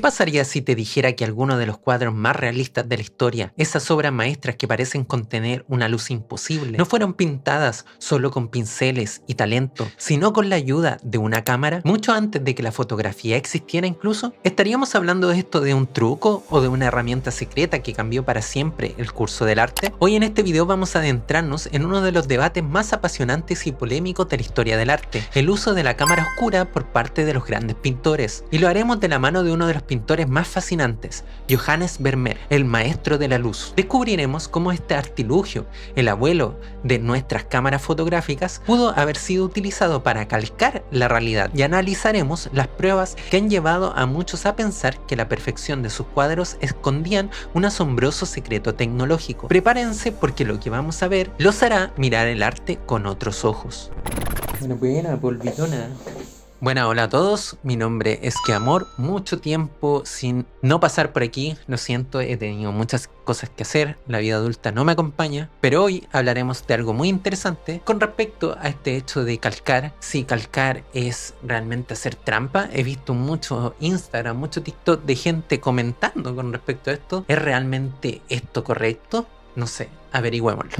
pasaría si te dijera que alguno de los cuadros más realistas de la historia, esas obras maestras que parecen contener una luz imposible, no fueron pintadas solo con pinceles y talento, sino con la ayuda de una cámara, mucho antes de que la fotografía existiera incluso? ¿Estaríamos hablando de esto de un truco o de una herramienta secreta que cambió para siempre el curso del arte? Hoy en este video vamos a adentrarnos en uno de los debates más apasionantes y polémicos de la historia del arte, el uso de la cámara oscura por parte de los grandes pintores, y lo haremos de la mano de uno de los pintores más fascinantes, Johannes Vermeer, el maestro de la luz. Descubriremos cómo este artilugio, el abuelo de nuestras cámaras fotográficas, pudo haber sido utilizado para calcar la realidad, y analizaremos las pruebas que han llevado a muchos a pensar que la perfección de sus cuadros escondían un asombroso secreto tecnológico. Prepárense porque lo que vamos a ver los hará mirar el arte con otros ojos. Buena, polvitona. Bueno, hola a todos, mi nombre es Keamor, mucho tiempo sin no pasar por aquí, lo siento, he tenido muchas cosas que hacer, la vida adulta no me acompaña, pero hoy hablaremos de algo muy interesante con respecto a este hecho de calcar. Si calcar es realmente hacer trampa, he visto mucho Instagram, mucho TikTok de gente comentando con respecto a esto, ¿es realmente esto correcto? No sé, averigüémoslo.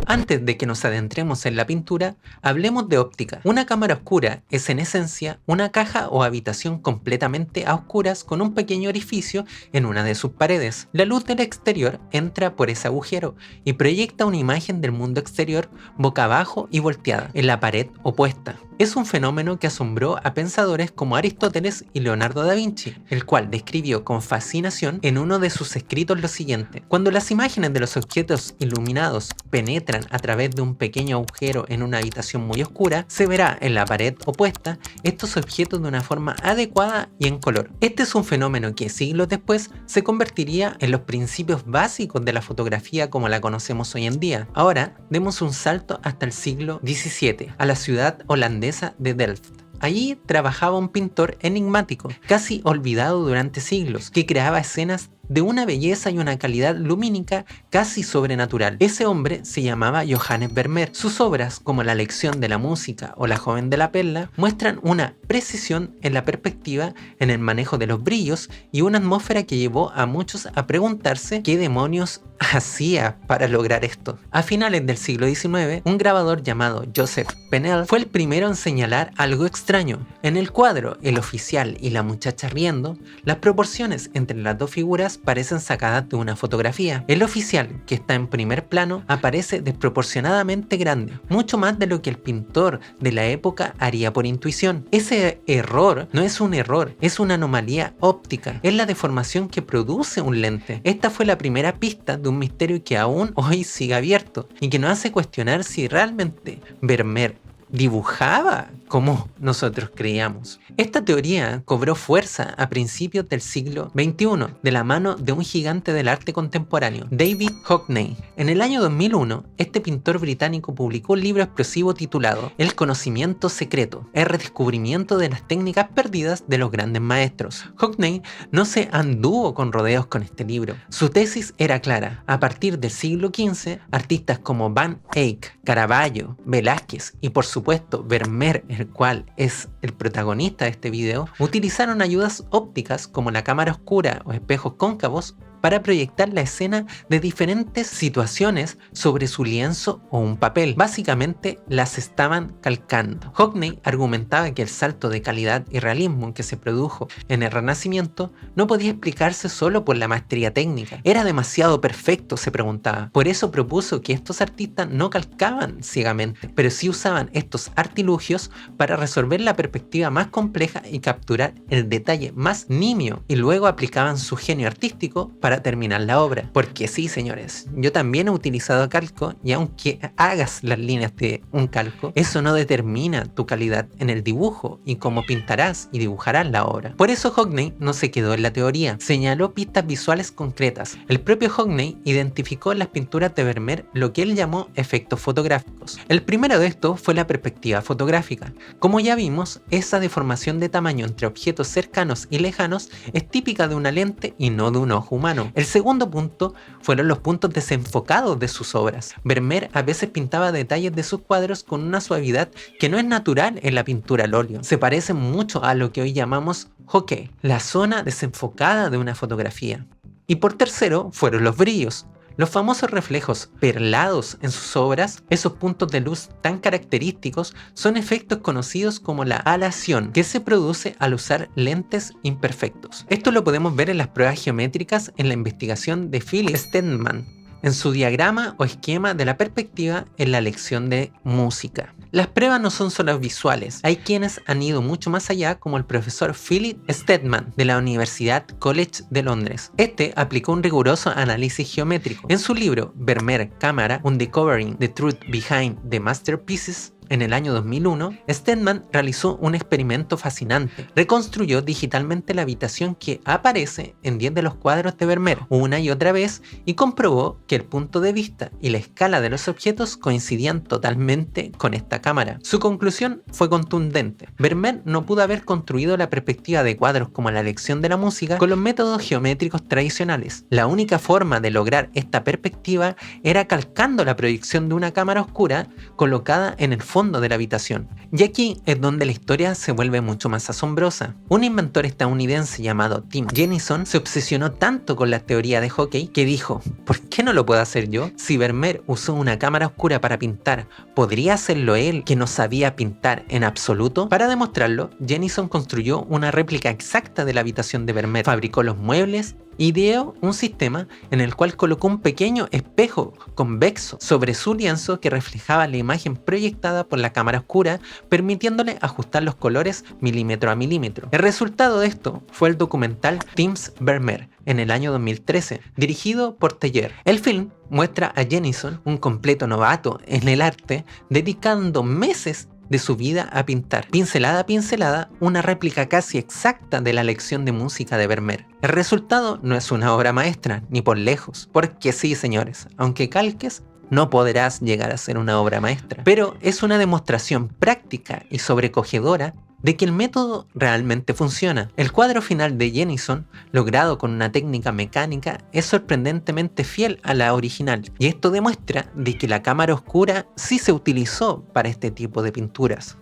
Antes de que nos adentremos en la pintura, hablemos de óptica. Una cámara oscura es en esencia una caja o habitación completamente a oscuras con un pequeño orificio en una de sus paredes. La luz del exterior entra por ese agujero y proyecta una imagen del mundo exterior boca abajo y volteada en la pared opuesta. Es un fenómeno que asombró a pensadores como Aristóteles y Leonardo da Vinci, el cual describió con fascinación en uno de sus escritos lo siguiente: cuando las imágenes de los objetos iluminados penetran a través de un pequeño agujero en una habitación muy oscura, se verá en la pared opuesta estos objetos de una forma adecuada y en color. Este es un fenómeno que siglos después se convertiría en los principios básicos de la fotografía como la conocemos hoy en día. Ahora demos un salto hasta el siglo XVII, a la ciudad holandesa de Delft. Allí trabajaba un pintor enigmático, casi olvidado durante siglos, que creaba escenas de una belleza y una calidad lumínica casi sobrenatural. Ese hombre se llamaba Johannes Vermeer. Sus obras, como La lección de la música o La joven de la perla, muestran una precisión en la perspectiva, en el manejo de los brillos y una atmósfera que llevó a muchos a preguntarse qué demonios hacía para lograr esto. A finales del siglo XIX, un grabador llamado Joseph Pennell fue el primero en señalar algo extraño. En el cuadro El oficial y la muchacha riendo, las proporciones entre las dos figuras parecen sacadas de una fotografía. El oficial, que está en primer plano, aparece desproporcionadamente grande, mucho más de lo que el pintor de la época haría por intuición. Ese error no es un error, es una anomalía óptica, es la deformación que produce un lente. Esta fue la primera pista de un misterio que aún hoy sigue abierto y que nos hace cuestionar si realmente Vermeer dibujaba como nosotros creíamos. Esta teoría cobró fuerza a principios del siglo XXI de la mano de un gigante del arte contemporáneo, David Hockney. En el año 2001, este pintor británico publicó un libro explosivo titulado El conocimiento secreto, el redescubrimiento de las técnicas perdidas de los grandes maestros. Hockney no se anduvo con rodeos con este libro. Su tesis era clara. A partir del siglo XV, artistas como Van Eyck, Caravaggio, Velázquez y por supuesto Vermeer, el cual es el protagonista de este video, utilizaron ayudas ópticas como la cámara oscura o espejos cóncavos para proyectar la escena de diferentes situaciones sobre su lienzo o un papel. Básicamente las estaban calcando. Hockney argumentaba que el salto de calidad y realismo que se produjo en el Renacimiento no podía explicarse solo por la maestría técnica. Era demasiado perfecto, se preguntaba. Por eso propuso que estos artistas no calcaban ciegamente, pero sí usaban estos artilugios para resolver la perspectiva más compleja y capturar el detalle más nimio, y luego aplicaban su genio artístico para terminar la obra. Porque sí, señores, yo también he utilizado calco, y aunque hagas las líneas de un calco, eso no determina tu calidad en el dibujo y cómo pintarás y dibujarás la obra. Por eso Hockney no se quedó en la teoría, señaló pistas visuales concretas. El propio Hockney identificó en las pinturas de Vermeer lo que él llamó efectos fotográficos. El primero de estos fue la perspectiva fotográfica. Como ya vimos, esa deformación de tamaño entre objetos cercanos y lejanos es típica de una lente y no de un ojo humano. plano. El segundo punto fueron los puntos desenfocados de sus obras. Vermeer a veces pintaba detalles de sus cuadros con una suavidad que no es natural en la pintura al óleo. Se parecen mucho a lo que hoy llamamos bokeh, la zona desenfocada de una fotografía. Y por tercero fueron los brillos. Los famosos reflejos perlados en sus obras, esos puntos de luz tan característicos, son efectos conocidos como la halación, que se produce al usar lentes imperfectos. Esto lo podemos ver en las pruebas geométricas en la investigación de Philip Steadman, en su diagrama o esquema de la perspectiva en la lección de música. Las pruebas no son solo visuales, hay quienes han ido mucho más allá, como el profesor Philip Steadman de la Universidad College de Londres. Este aplicó un riguroso análisis geométrico. En su libro Vermeer Camera, Uncovering the Truth Behind the Masterpieces, en el año 2001, Steadman realizó un experimento fascinante. Reconstruyó digitalmente la habitación que aparece en 10 de los cuadros de Vermeer una y otra vez y comprobó que el punto de vista y la escala de los objetos coincidían totalmente con esta cámara. Su conclusión fue contundente. Vermeer no pudo haber construido la perspectiva de cuadros como la lección de la música con los métodos geométricos tradicionales. La única forma de lograr esta perspectiva era calcando la proyección de una cámara oscura colocada en el fondo de la habitación. Y aquí es donde la historia se vuelve mucho más asombrosa. Un inventor estadounidense llamado Tim Jennison se obsesionó tanto con la teoría de Hockley que dijo: ¿por qué no lo puedo hacer yo? Si Vermeer usó una cámara oscura para pintar, ¿podría hacerlo él, que no sabía pintar en absoluto? Para demostrarlo, Jennison construyó una réplica exacta de la habitación de Vermeer, fabricó los muebles, ideó un sistema en el cual colocó un pequeño espejo convexo sobre su lienzo que reflejaba la imagen proyectada por la cámara oscura, permitiéndole ajustar los colores milímetro a milímetro. El resultado de esto fue el documental Tim's Vermeer en el año 2013, dirigido por Teller. El film muestra a Jennison, un completo novato en el arte, dedicando meses de su vida a pintar, pincelada a pincelada, una réplica casi exacta de la lección de música de Vermeer. El resultado no es una obra maestra, ni por lejos, porque sí, señores, aunque calques, no podrás llegar a ser una obra maestra, pero es una demostración práctica y sobrecogedora de que el método realmente funciona. El cuadro final de Jennison, logrado con una técnica mecánica, es sorprendentemente fiel a la original, y esto demuestra de que la cámara oscura sí se utilizó para este tipo de pinturas.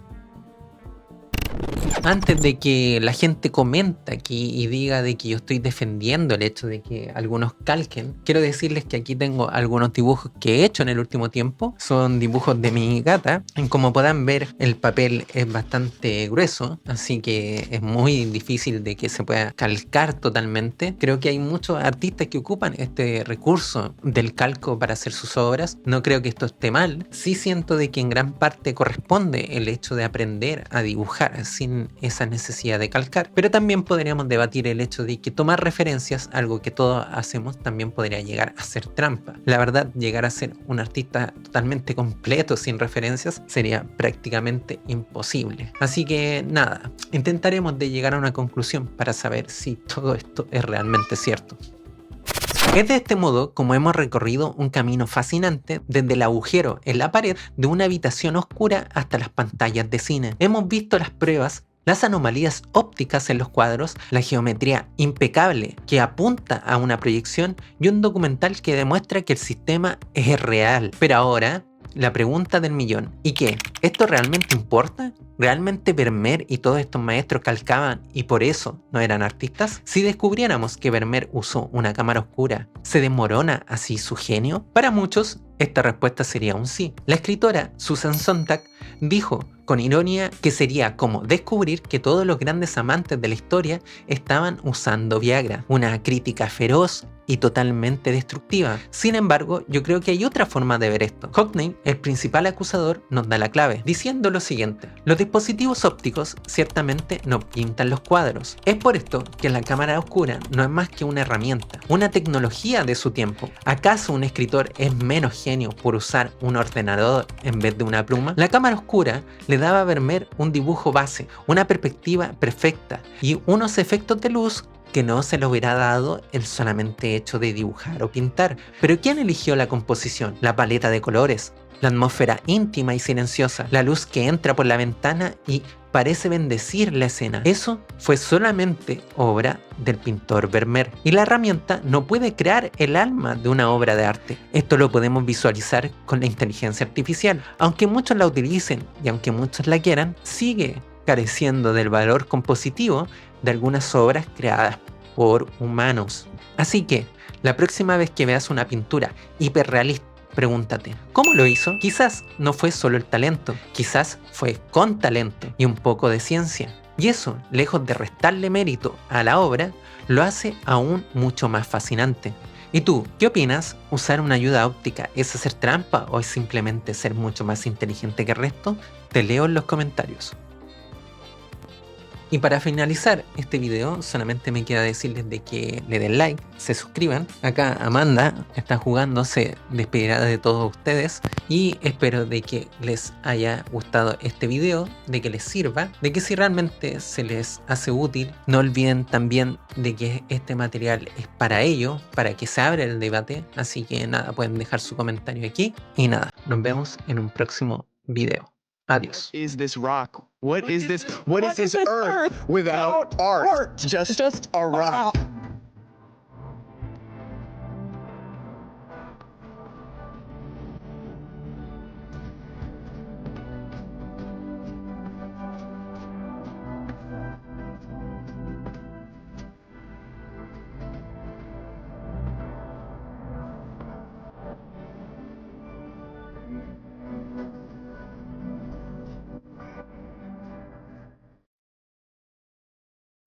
Antes de que la gente comente aquí y diga de que yo estoy defendiendo el hecho de que algunos calquen, quiero decirles que aquí tengo algunos dibujos que he hecho en el último tiempo. Son dibujos de mi gata. Como podrán ver, el papel es bastante grueso, así que es muy difícil de que se pueda calcar totalmente. Creo que hay muchos artistas que ocupan este recurso del calco para hacer sus obras. No creo que esto esté mal. Sí siento de que en gran parte corresponde el hecho de aprender a dibujar sin esa necesidad de calcar, pero también podríamos debatir el hecho de que tomar referencias, algo que todos hacemos, también podría llegar a ser trampa. La verdad, llegar a ser un artista totalmente completo sin referencias sería prácticamente imposible. Así que nada, intentaremos de llegar a una conclusión para saber si todo esto es realmente cierto. Es de este modo como hemos recorrido un camino fascinante desde el agujero en la pared de una habitación oscura hasta las pantallas de cine. Hemos visto las pruebas, las anomalías ópticas en los cuadros, la geometría impecable que apunta a una proyección y un documental que demuestra que el sistema es real. Pero ahora, la pregunta del millón: ¿y qué? ¿Esto realmente importa? ¿Realmente Vermeer y todos estos maestros calcaban y por eso no eran artistas? Si descubriéramos que Vermeer usó una cámara oscura, ¿se desmorona así su genio? Para muchos, esta respuesta sería un sí. La escritora Susan Sontag dijo con ironía que sería como descubrir que todos los grandes amantes de la historia estaban usando Viagra, una crítica feroz y totalmente destructiva. Sin embargo, yo creo que hay otra forma de ver esto. Hockley, el principal acusador, nos da la clave, diciendo lo siguiente: los dispositivos ópticos ciertamente no pintan los cuadros. Es por esto que la cámara oscura no es más que una herramienta, una tecnología de su tiempo. ¿Acaso un escritor es menos genio por usar un ordenador en vez de una pluma? La cámara oscura le daba a Vermeer un dibujo base, una perspectiva perfecta y unos efectos de luz que no se le hubiera dado el solamente hecho de dibujar o pintar. Pero ¿quién eligió la composición, la paleta de colores, la atmósfera íntima y silenciosa, la luz que entra por la ventana y parece bendecir la escena. Eso fue solamente obra del pintor Vermeer, y la herramienta no puede crear el alma de una obra de arte. Esto lo podemos visualizar con la inteligencia artificial. Aunque muchos la utilicen y aunque muchos la quieran, sigue careciendo del valor compositivo de algunas obras creadas por humanos. Así que, la próxima vez que veas una pintura hiperrealista, pregúntate, ¿cómo lo hizo? Quizás no fue solo el talento, quizás fue con talento y un poco de ciencia. Y eso, lejos de restarle mérito a la obra, lo hace aún mucho más fascinante. ¿Y tú, qué opinas? ¿Usar una ayuda óptica es hacer trampa o es simplemente ser mucho más inteligente que el resto? Te leo en los comentarios. Y para finalizar este video, solamente me queda decirles de que le den like, se suscriban. Acá Amanda está jugando, se despedirá de todos ustedes. Y espero de que les haya gustado este video, de que les sirva, de que si realmente se les hace útil, no olviden también de que este material es para ello, para que se abra el debate. Así que nada, pueden dejar su comentario aquí. Y nada, nos vemos en un próximo video. Adiós. What is this rock? What is this? What is this earth without art? Just a rock.